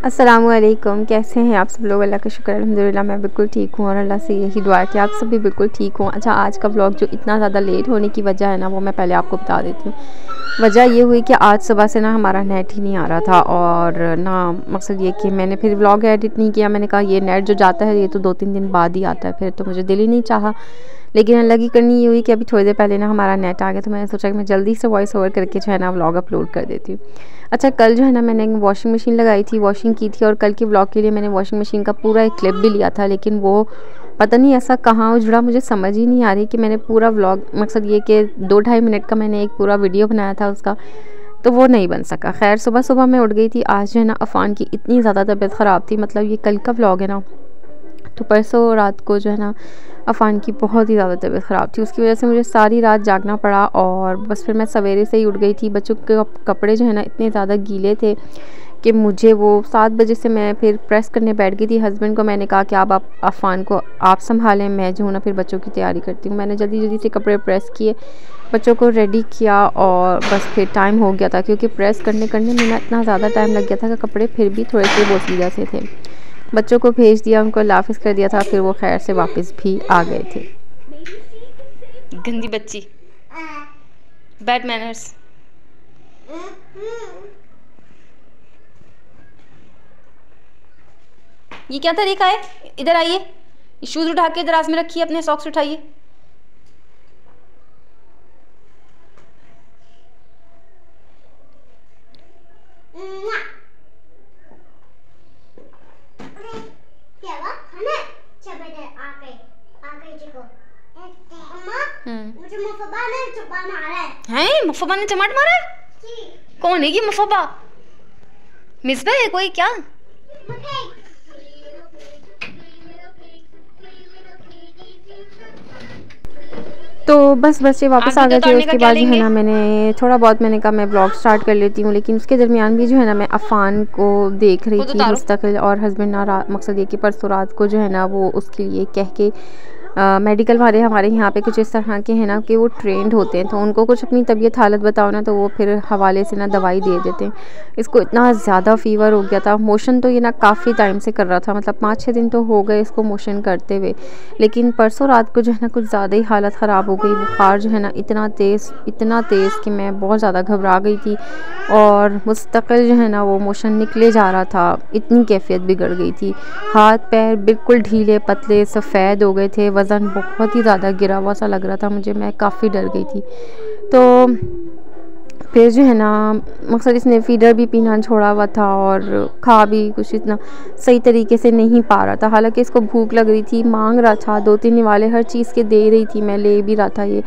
अस्सलामुअलैकुम, कैसे हैं आप सब लोग। अल्लाह का शुक्र अल्हम्दुलिल्लाह मैं बिल्कुल ठीक हूँ और अल्लाह से यही दुआ है कि आप सब भी बिल्कुल ठीक हों। अच्छा, आज का व्लॉग जो इतना ज़्यादा लेट होने की वजह है ना, वो मैं पहले आपको बता देती हूँ। वजह ये हुई कि आज सुबह से ना हमारा नेट ही नहीं आ रहा था और ना मकसद ये कि मैंने फिर व्लॉग एडिट नहीं किया। मैंने कहा ये नेट जो जाता है ये तो 2-3 दिन बाद ही आता है, फिर तो मुझे दिल ही नहीं चाहा। लेकिन अल्लाह की करनी ये हुई कि अभी थोड़ी देर पहले ना हमारा नेट आ गया, तो मैंने सोचा कि मैं जल्दी से वॉइस ओवर करके जो है ना व्लॉग अपलोड कर देती हूँ। अच्छा, कल जो है ना मैंने वॉशिंग मशीन लगाई थी, वॉशिंग की थी और कल के व्लॉग के लिए मैंने वॉशिंग मशीन का पूरा एक क्लिप भी लिया था, लेकिन वो पता नहीं ऐसा कहाँ उजड़ा, मुझे समझ ही नहीं आ रही कि मैंने पूरा व्लॉग, मकसद ये कि 2-2.5 मिनट का मैंने एक पूरा वीडियो बनाया था उसका, तो वो नहीं बन सका। खैर, सुबह सुबह मैं उठ गई थी। आज जो है ना अफ़ान की इतनी ज़्यादा तबीयत ख़राब थी, मतलब ये कल का व्लॉग है ना, तो परसों रात को जो है ना अफ़ान की बहुत ही ज़्यादा तबीयत ख़राब थी। उसकी वजह से मुझे सारी रात जागना पड़ा और बस फिर मैं सवेरे से ही उठ गई थी। बच्चों के कपड़े जो है ना इतने ज़्यादा गीले थे कि मुझे वो 7 बजे से मैं फिर प्रेस करने बैठ गई थी। हस्बैंड को मैंने कहा कि आप अफ़ान को आप संभालें, मैं जो हूँ ना फिर बच्चों की तैयारी करती हूँ। मैंने जल्दी जल्दी से कपड़े प्रेस किए, बच्चों को रेडी किया और बस फिर टाइम हो गया था, क्योंकि प्रेस करने में ना इतना ज़्यादा टाइम लग गया था कि कपड़े फिर भी थोड़े से बोसीदा से थे। बच्चों को भेज दिया, उनको लाफिज कर दिया था, फिर वो खैर से वापस भी आ गए थे। गंदी बच्ची, बैड मैनर्स। ये क्या तरीका है, इधर आइए, शूज उठा के दराज में रखिए, अपने सॉक्स उठाइए। मुझे मुफब्बा ने चुपाना आ रहा है। मुफब्बा ने चमाट मारा है? कौन है ये मुफब्बा? मिसबा है कोई क्या? तो बस बच्चे वापस आ गए थे। उसके बाद जो है ना मैंने थोड़ा बहुत मैंने कहा मैं व्लॉग स्टार्ट कर लेती हूँ, लेकिन उसके दरमियान भी जो है ना मैं अफ़ान को देख रही थी मुस्तकिल, और हस्बैंड ना मकसद ये कि परसों रात को जो है ना वो उसके लिए कह के मेडिकल वाले हमारे यहाँ पे कुछ इस तरह के हैं ना कि वो ट्रेंड होते हैं, तो उनको कुछ अपनी तबीयत हालत बताओ ना तो वो फिर हवाले से ना दवाई दे देते हैं। इसको इतना ज़्यादा फ़ीवर हो गया था, मोशन तो ये ना काफ़ी टाइम से कर रहा था, मतलब 5-6 दिन तो हो गए इसको मोशन करते हुए, लेकिन परसों रात को जो है ना कुछ ज़्यादा ही हालत ख़राब हो गई। बुखार जो है ना इतना तेज़ कि मैं बहुत ज़्यादा घबरा गई थी और मुस्तकिल जो है ना वो मोशन निकले जा रहा था। इतनी कैफियत बिगड़ गई थी, हाथ पैर बिल्कुल ढीले पतले सफ़ेद हो गए थे, वज़न बहुत ही ज़्यादा गिरा हुआ सा लग रहा था मुझे, मैं काफ़ी डर गई थी। तो फिर जो है ना मकसद इसने फीडर भी पीना छोड़ा हुआ था और खा भी कुछ इतना सही तरीके से नहीं पा रहा था, हालांकि इसको भूख लग रही थी, मांग रहा था, 2-3 निवाले हर चीज़ के दे रही थी, मैं ले भी रहा था ये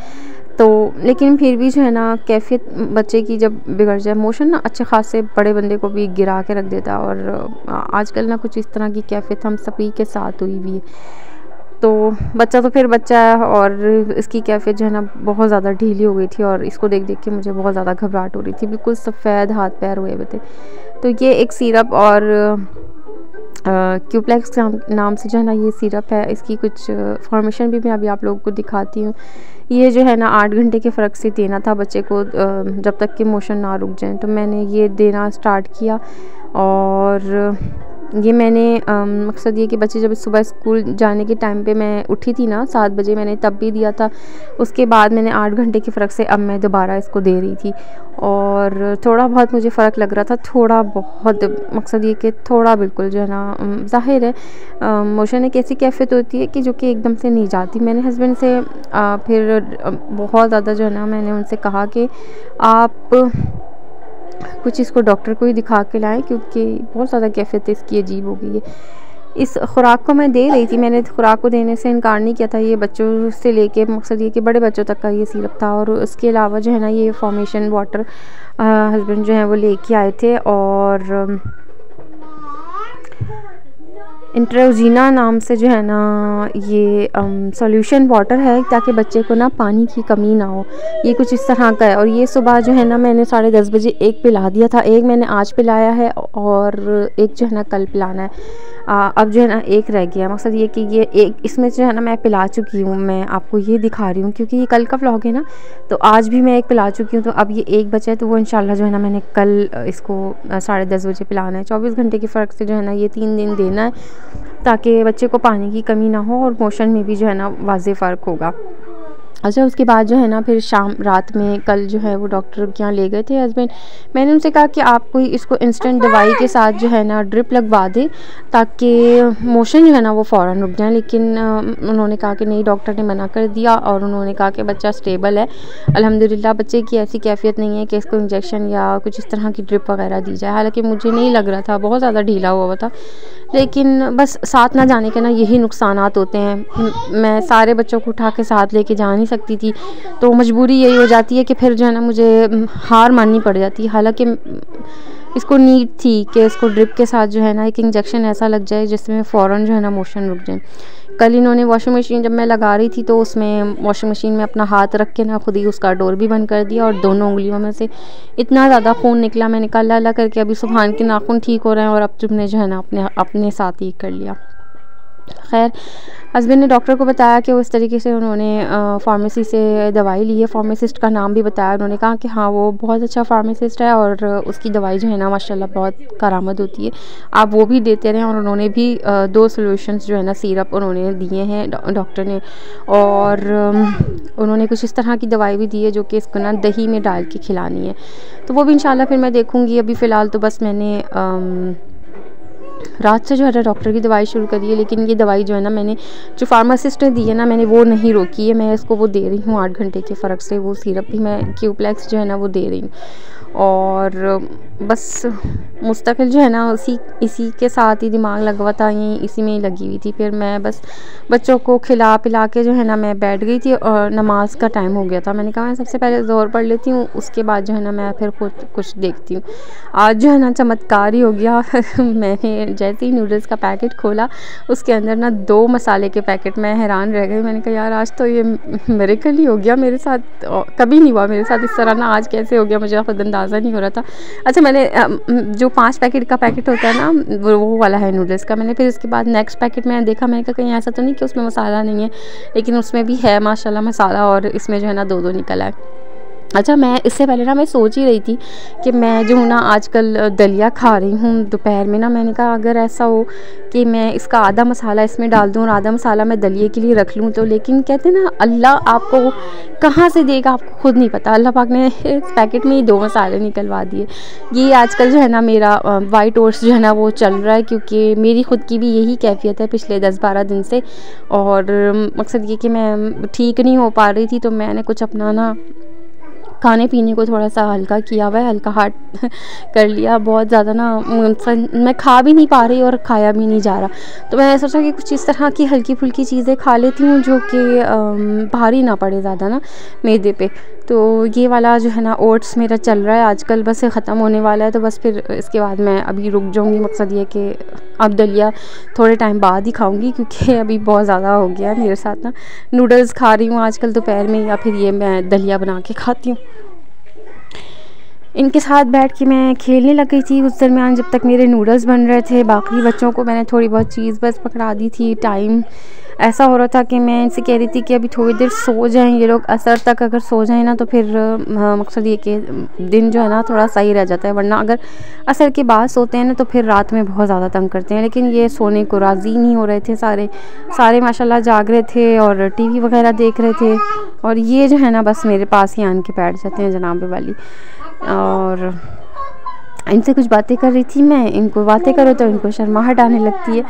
तो, लेकिन फिर भी जो है ना कैफियत बच्चे की जब बिगड़ जाए, मोशन ना अच्छे खासे बड़े बंदे को भी गिरा के रख देता है और आजकल ना कुछ इस तरह की कैफियत हम सभी के साथ हुई भी है। तो बच्चा तो फिर बच्चा है और इसकी कैफियत जो है ना बहुत ज़्यादा ढीली हो गई थी और इसको देख देख के मुझे बहुत ज़्यादा घबराहट हो रही थी, बिल्कुल सफ़ेद हाथ पैर हुए हुए थे। तो ये एक सिरप और क्यूप्लेक्स नाम से जो है ना ये सिरप है, इसकी कुछ फॉर्मेशन भी मैं अभी आप लोगों को दिखाती हूँ। ये जो है ना 8 घंटे के फ़र्क से देना था बच्चे को, जब तक कि मोशन ना रुक जाए, तो मैंने ये देना स्टार्ट किया। और ये मैंने मकसद ये कि बच्चे जब सुबह स्कूल जाने के टाइम पे मैं उठी थी ना 7 बजे, मैंने तब भी दिया था। उसके बाद मैंने 8 घंटे के फ़र्क से अब मैं दोबारा इसको दे रही थी और थोड़ा बहुत मुझे फ़र्क लग रहा था, थोड़ा बहुत, मकसद ये कि थोड़ा बिल्कुल जो है ना, ज़ाहिर है मोशन एक ऐसी कैफियत होती है कि जो कि एकदम से नहीं जाती। मैंने हस्बैंड से फिर बहुत ज़्यादा जो है ना मैंने उनसे कहा कि आप कुछ इसको डॉक्टर को ही दिखा के लाएं, क्योंकि बहुत ज़्यादा कैफियत इसकी अजीब हो गई है। इस खुराक को मैं दे रही थी, मैंने खुराक को देने से इनकार नहीं किया था। ये बच्चों से लेके मकसद ये कि बड़े बच्चों तक का ये सिरप था और उसके अलावा जो है ना ये फॉर्मेशन वाटर हस्बैंड जो है वो लेके आए थे और इंट्रोजीना नाम से जो है ना ये सॉल्यूशन वाटर है, ताकि बच्चे को ना पानी की कमी ना हो। ये कुछ इस तरह का है। और ये सुबह जो है ना मैंने 10:30 बजे एक पिला दिया था, एक मैंने आज पिलाया है और एक जो है ना कल पिलाना है। अब जो है ना एक रह गया। मकसद ये कि ये एक इसमें जो है ना मैं पिला चुकी हूँ, मैं आपको ये दिखा रही हूँ क्योंकि ये कल का व्लॉग है ना, तो आज भी मैं एक पिला चुकी हूँ। तो अब ये एक बचा है, तो वो इंशाल्लाह जो है ना मैंने कल इसको 10:30 बजे पिलाना है। 24 घंटे के फ़र्क से जो है ना ये 3 दिन देना है, ताकि बच्चे को पानी की कमी ना हो और मोशन में भी जो है ना वाज़े फ़र्क होगा। अच्छा, उसके बाद जो है ना फिर शाम रात में कल जो है वो डॉक्टर के यहाँ ले गए थे हस्बैंड। मैंने उनसे कहा कि आप कोई इसको इंस्टेंट दवाई के साथ जो है ना ड्रिप लगवा दें, ताकि मोशन जो है ना वो फ़ौरन रुक जाए। लेकिन उन्होंने कहा कि नहीं, डॉक्टर ने मना कर दिया और उन्होंने कहा कि बच्चा स्टेबल है अल्हम्दुलिल्लाह, बच्चे की ऐसी कैफियत नहीं है कि इसको इंजेक्शन या कुछ इस तरह की ड्रिप वगैरह दी जाए। हालाँकि मुझे नहीं लग रहा था, बहुत ज़्यादा ढीला हुआ था, लेकिन बस साथ ना जाने के ना यही नुकसानात होते हैं। मैं सारे बच्चों को उठा के साथ लेके जा नहीं सकती थी, तो मजबूरी यही हो जाती है कि फिर जो है ना मुझे हार माननी पड़ जाती है। हालांकि इसको नीड थी कि इसको ड्रिप के साथ जो है ना एक इंजेक्शन ऐसा लग जाए जिसमें फ़ौरन जो है ना मोशन रुक जाए। कल इन्होंने वॉशिंग मशीन जब मैं लगा रही थी तो उसमें वॉशिंग मशीन में अपना हाथ रख के ना खुद ही उसका डोर भी बंद कर दिया और दोनों उंगलियों में से इतना ज़्यादा खून निकला। मैंने कहा अल्लाह करके अभी सुबहान के नाखून ठीक हो रहे हैं और अब तुमने जो है ना अपने साथ ही कर लिया। खैर, हस्बैंड ने डॉक्टर को बताया कि उस तरीके से उन्होंने फार्मेसी से दवाई ली है। फार्मासिस्ट का नाम भी बताया। उन्होंने कहा कि हाँ वो बहुत अच्छा फार्मासिस्ट है और उसकी दवाई जो है ना माशाल्लाह बहुत करामत होती है, आप वो भी देते रहें। और उन्होंने भी 2 सॉल्यूशंस जो है ना सिरप उन्होंने दिए हैं डॉक्टर ने, और उन्होंने कुछ इस तरह की दवाई भी दी है जो कि इसको ना दही में डाल के खिलानी है। तो वो भी इंशाल्लाह फिर मैं देखूँगी। अभी फ़िलहाल तो बस मैंने रात से जो है डॉक्टर की दवाई शुरू करी है, लेकिन ये दवाई जो है ना मैंने जो फार्मासिस्ट ने दी है ना मैंने वो नहीं रोकी है। मैं इसको वो दे रही हूँ 8 घंटे के फ़र्क से। वो सिरप भी मैं क्यूप्लेक्स जो है ना वो दे रही हूँ, और बस मुस्तकिल जो है ना इसी के साथ ही दिमाग लगा हुआ था, यहीं इसी में ही लगी हुई थी। फिर मैं बस बच्चों को खिला पिला के जो है ना मैं बैठ गई थी और नमाज का टाइम हो गया था। मैंने कहा मैं सबसे पहले ज़ोहर पढ़ लेती हूँ, उसके बाद जो है ना मैं फिर खुद कुछ देखती हूँ। आज जो है ना चमत्कार ही हो गया। मैंने जैसे ही नूडल्स का पैकेट खोला, उसके अंदर ना 2 मसाले के पैकेट। मैं हैरान रह गई। मैंने कहा यार आज तो ये मिरेकल ही हो गया, मेरे साथ कभी नहीं हुआ मेरे साथ इस तरह ना, आज कैसे हो गया मुझे खुद अंदाज़ा नहीं हो रहा था। अच्छा, मैंने जो 5 पैकेट का पैकेट होता है ना वो वाला है नूडल्स का। मैंने फिर उसके बाद नेक्स्ट पैकेट में देखा, मैंने कहा कहीं ऐसा तो नहीं कि उसमें मसाला नहीं है, लेकिन उसमें भी है माशाल्लाह मसाला, और इसमें जो है ना 2 निकला है। अच्छा, मैं इससे पहले ना मैं सोच ही रही थी कि मैं जो हूँ ना आजकल दलिया खा रही हूँ दोपहर में ना, मैंने कहा अगर ऐसा हो कि मैं इसका आधा मसाला इसमें डाल दूँ और आधा मसाला मैं दलिए के लिए रख लूँ तो, लेकिन कहते हैं ना अल्लाह आपको कहाँ से देगा आपको खुद नहीं पता। अल्लाह पाक ने इस पैकेट में ही 2 मसाले निकलवा दिए। ये आजकल जो है ना मेरा वाइट ओट्स जो है ना वो चल रहा है, क्योंकि मेरी ख़ुद की भी यही कैफियत है पिछले 10-12 दिन से, और मकसद ये कि मैं ठीक नहीं हो पा रही थी, तो मैंने कुछ अपना ना खाने पीने को थोड़ा सा हल्का किया हुआ है, हल्का हार्ट कर लिया। बहुत ज़्यादा ना मैं खा भी नहीं पा रही और खाया भी नहीं जा रहा, तो मैंने सोचा कि कुछ इस तरह की हल्की फुल्की चीज़ें खा लेती हूँ जो कि भारी ना पड़े ज़्यादा ना मैदे पे। तो ये वाला जो है ना ओट्स मेरा चल रहा है आजकल, बस ये ख़त्म होने वाला है, तो बस फिर इसके बाद मैं अभी रुक जाऊँगी। मकसद ये कि अब दलिया थोड़े टाइम बाद ही खाऊँगी, क्योंकि अभी बहुत ज़्यादा हो गया है मेरे साथ ना। नूडल्स खा रही हूँ आजकल दोपहर में, या फिर ये मैं दलिया बना के खाती हूँ। इनके साथ बैठ के मैं खेलने लग गई थी उस दरमियान जब तक मेरे नूडल्स बन रहे थे। बाकी बच्चों को मैंने थोड़ी बहुत चीज़ बस पकड़ा दी थी। टाइम ऐसा हो रहा था कि मैं इनसे कह रही थी कि अभी थोड़ी देर सो जाएं ये लोग, असर तक अगर सो जाएं ना तो फिर मकसद ये कि दिन जो है ना थोड़ा सही रह जाता है, वरना अगर असर के बाद सोते हैं ना तो फिर रात में बहुत ज़्यादा तंग करते हैं। लेकिन ये सोने को राज़ी नहीं हो रहे थे, सारे माशाल्लाह जाग रहे थे और टीवी वगैरह देख रहे थे, और ये जो है ना बस मेरे पास ही आन के बैठ जाते हैं जनाबे वाली। और इनसे कुछ बातें कर रही थी मैं, इनको बातें करो तो इनको शर्माहट आने लगती है,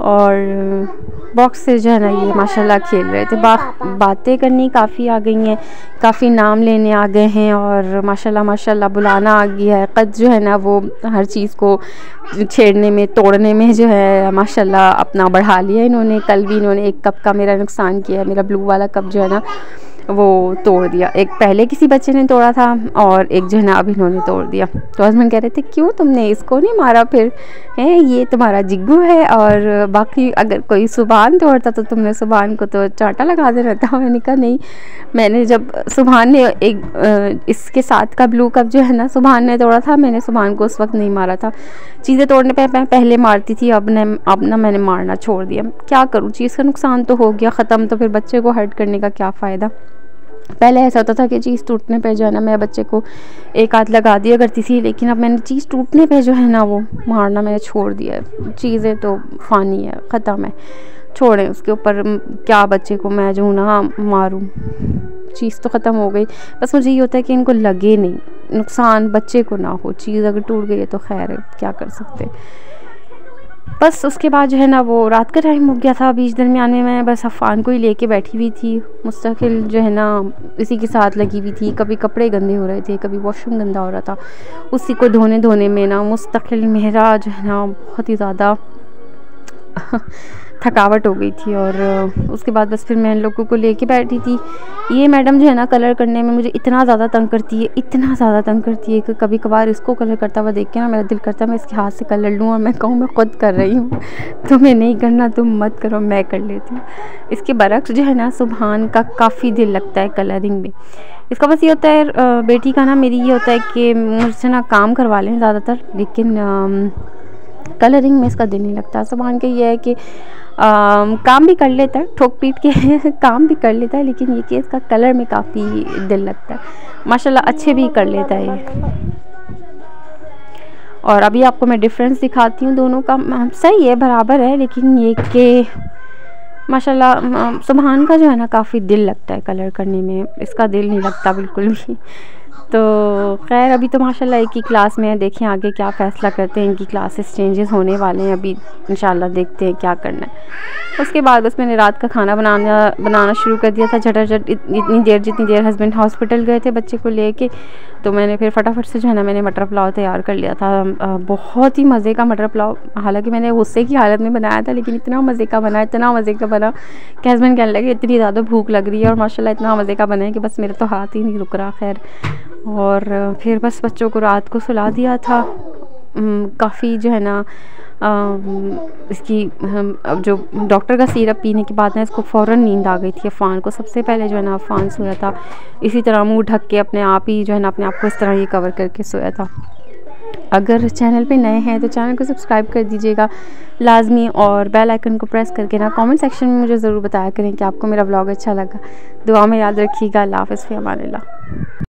और बॉक्स से जो है ना ये माशाल्लाह खेल रहे थे। बातें करनी काफ़ी आ गई हैं, काफ़ी नाम लेने आ गए हैं, और माशाल्लाह बुलाना आ गया है। कद जो है ना वो हर चीज़ को छेड़ने में तोड़ने में जो है माशाल्लाह अपना बढ़ा लिया इन्होंने। कल भी इन्होंने 1 कप का मेरा नुकसान किया है। मेरा ब्लू वाला कप जो है ना वो तोड़ दिया। एक पहले किसी बच्चे ने तोड़ा था और एक जो है ना अभी इन्होंने तोड़ दिया। तो हस्बैंड कह रहे थे क्यों तुमने इसको नहीं मारा, फिर है ये तुम्हारा जिग्गू है, और बाकी अगर कोई सुभान तोड़ता तो तुमने सुभान को तो चांटा लगा देना था। मैंने कहा नहीं, मैंने जब सुभान ने एक इसके साथ का ब्लू कप जो है ना सुभान ने तोड़ा था, मैंने सुभान को उस वक्त नहीं मारा था। चीज़ें तोड़ने पे मैं पहले मारती थी, अब ना मैंने मारना छोड़ दिया। क्या करूँ, चीज़ का नुकसान तो हो गया ख़त्म, तो फिर बच्चे को हर्ट करने का क्या फ़ायदा। पहले ऐसा होता था कि चीज़ टूटने पे जो है ना मैं बच्चे को एक हाथ लगा दिया करती थी, लेकिन अब मैंने चीज़ टूटने पे जो है ना वो मारना मैंने छोड़ दिया है। चीज़ें तो फ़ानी है, ख़त्म है, छोड़ें उसके ऊपर क्या बच्चे को मैं जो ना मारूं। चीज़ तो ख़त्म हो गई, बस मुझे ये होता है कि इनको लगे नहीं, नुकसान बच्चे को ना हो। चीज़ अगर टूट गई है तो खैर है, क्या कर सकते। बस उसके बाद जो है ना वो रात का टाइम हो गया था। बीच दरमियान में मैं बस अफ़ान को ही लेके बैठी हुई थी, मुस्तकिल जो है ना इसी के साथ लगी हुई थी। कभी कपड़े गंदे हो रहे थे, कभी वॉशरूम गंदा हो रहा था, उसी को धोने में ना मुस्तकिल मेरा जो है ना बहुत ही ज़्यादा थकावट हो गई थी। और उसके बाद बस फिर मैं इन लोगों को लेके बैठी थी। ये मैडम जो है ना कलर करने में मुझे इतना ज़्यादा तंग करती है, इतना ज़्यादा तंग करती है कि कभी कभार इसको कलर करता हुआ देख के ना मेरा दिल करता है मैं इसके हाथ से कलर लूँ और मैं कहूँ मैं ख़ुद कर रही हूँ, तुम्हें नहीं करना, तुम मत करो, मैं कर लेती हूँ। इसके बरक्स जो है ना सुभान का काफ़ी दिल लगता है कलरिंग में। इसका बस ये होता है बेटी का ना मेरी ये होता है कि मुझसे ना काम करवा लें ज़्यादातर, लेकिन कलरिंग में इसका दिल नहीं लगता। सुभान के ये है कि काम भी कर लेता है, ठोक पीट के काम भी कर लेता है, लेकिन ये कि इसका कलर में काफ़ी दिल लगता है। माशाल्लाह अच्छे भी कर लेता है ये। और अभी आपको मैं डिफरेंस दिखाती हूँ दोनों का, सही है, बराबर है, लेकिन ये कि माशाल्लाह सुभान का जो है ना काफ़ी दिल लगता है कलर करने में, इसका दिल नहीं लगता बिल्कुल भी। तो खैर अभी तो माशाल्लाह एक ही क्लास में है, देखें आगे क्या फ़ैसला करते हैं। इनकी क्लासेस चेंजेस होने वाले हैं, अभी इंशाल्लाह देखते हैं क्या करना है। उसके बाद बस मैंने रात का खाना बनाना शुरू कर दिया था झटाझट। जितनी देर हस्बैंड हॉस्पिटल गए थे बच्चे को लेके, तो मैंने फिर फटाफट से जो है ना मैंने मटर पुलाव तैयार कर लिया था। बहुत ही मज़े का मटर पुलाव, हालांकि मैंने गुस्से की हालत में बनाया था, लेकिन इतना मज़े का बना, इतना मज़े का बना कि हस्बैंड कहने लगे इतनी ज़्यादा भूख लग रही है, और माशाल्लाह इतना मज़े का बना है कि बस मेरे तो हाथ ही नहीं रुक रहा। खैर और फिर बस बच्चों को रात को सुला दिया था। काफ़ी जो है ना इसकी जो डॉक्टर का सिरप पीने के बाद ना इसको फ़ौरन नींद आ गई थी। अफ़ान को सबसे पहले जो है ना अफ़ान सोया था इसी तरह मुंह ढक के, अपने आप ही जो है ना अपने आप को इस तरह ये कवर करके सोया था। अगर चैनल पे नए हैं तो चैनल को सब्सक्राइब कर दीजिएगा लाजमी, और बेल आइकन को प्रेस करके ना कमेंट सेक्शन में मुझे ज़रूर बताया करें कि आपको मेरा व्लॉग अच्छा लगा। दुआ में याद रखिएगा। अल्लाह हाफ़िज़, फ़ी अमानिल्लाह।